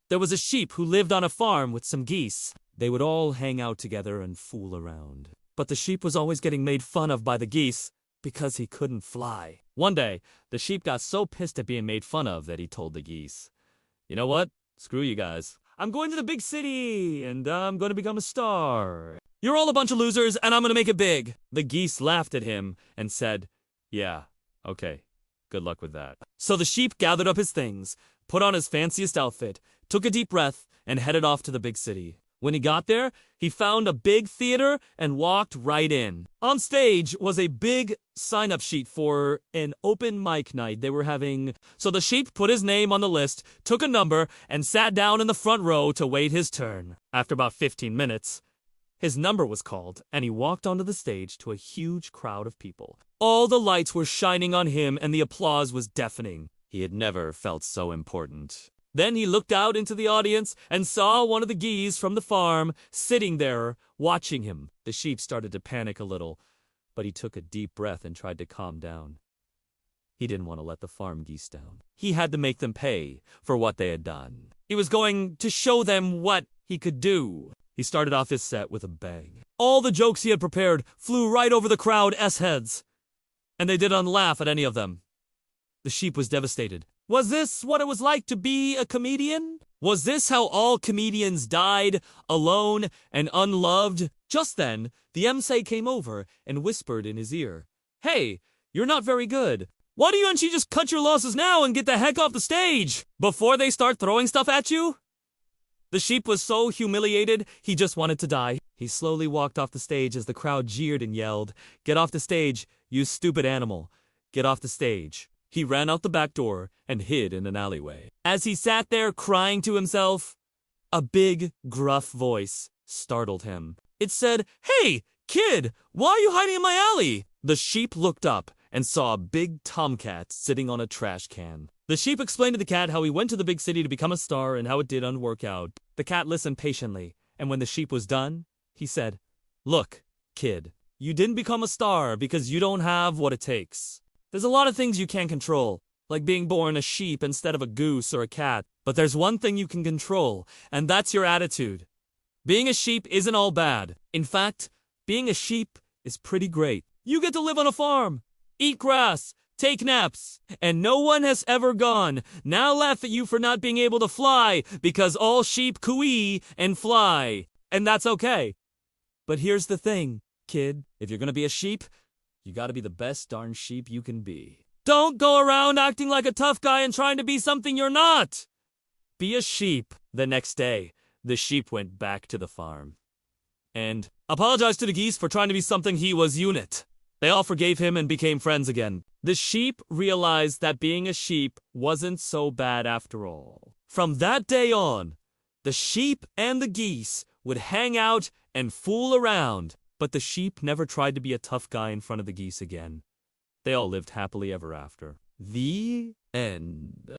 There was a sheep who lived on a farm with some geese. They would all hang out together and fool around. But the sheep was always getting made fun of by the geese because he couldn't fly. One day, the sheep got so pissed at being made fun of that he told the geese, "You know what? Screw you guys. I'm going to the big city, and I'm going to become a star. You're all a bunch of losers, and I'm going to make it big." The geese laughed at him and said, "Yeah, okay. Good luck with that." So the sheep gathered up his things, put on his fanciest outfit, took a deep breath, and headed off to the big city. When he got there, he found a big theater and walked right in. On stage was a big sign-up sheet for an open mic night they were having. So the sheep put his name on the list, took a number, and sat down in the front row to wait his turn. After about 15 minutes, his number was called, and he walked onto the stage to a huge crowd of people. All the lights were shining on him, and the applause was deafening. He had never felt so important. Then he looked out into the audience and saw one of the geese from the farm sitting there watching him. The sheep started to panic a little, but he took a deep breath and tried to calm down. He didn't want to let the farm geese down. He had to make them pay for what they had done. He was going to show them what he could do. He started off his set with a bang. All the jokes he had prepared flew right over the crowd's heads, and they didn't laugh at any of them. The sheep was devastated. Was this what it was like to be a comedian? Was this how all comedians died, alone and unloved? Just then, the MC came over and whispered in his ear, "Hey, you're not very good. Why don't you just cut your losses now and get the heck off the stage before they start throwing stuff at you?" The sheep was so humiliated, he just wanted to die. He slowly walked off the stage as the crowd jeered and yelled, "Get off the stage, you stupid animal. Get off the stage." He ran out the back door and hid in an alleyway. As he sat there crying to himself, a big, gruff voice startled him. It said, "Hey, kid, why are you hiding in my alley?" The sheep looked up and saw a big tomcat sitting on a trash can. The sheep explained to the cat how he went to the big city to become a star and how it didn't work out. The cat listened patiently, and when the sheep was done, he said, "Look, kid, you didn't become a star because you don't have what it takes. There's a lot of things you can't control, like being born a sheep instead of a goose or a cat. But there's one thing you can control, and that's your attitude. Being a sheep isn't all bad. In fact, being a sheep is pretty great. You get to live on a farm, eat grass, take naps, and no one has ever gone, now laugh at you for not being able to fly, because all sheep cooee and fly. And that's okay. But here's the thing, kid. If you're gonna be a sheep, you gotta be the best darn sheep you can be. Don't go around acting like a tough guy and trying to be something you're not. Be a sheep." The next day, the sheep went back to the farm and apologized to the geese for trying to be something he was unit. They all forgave him and became friends again. The sheep realized that being a sheep wasn't so bad after all. From that day on, the sheep and the geese would hang out and fool around. But the sheep never tried to be a tough guy in front of the geese again. They all lived happily ever after. The end.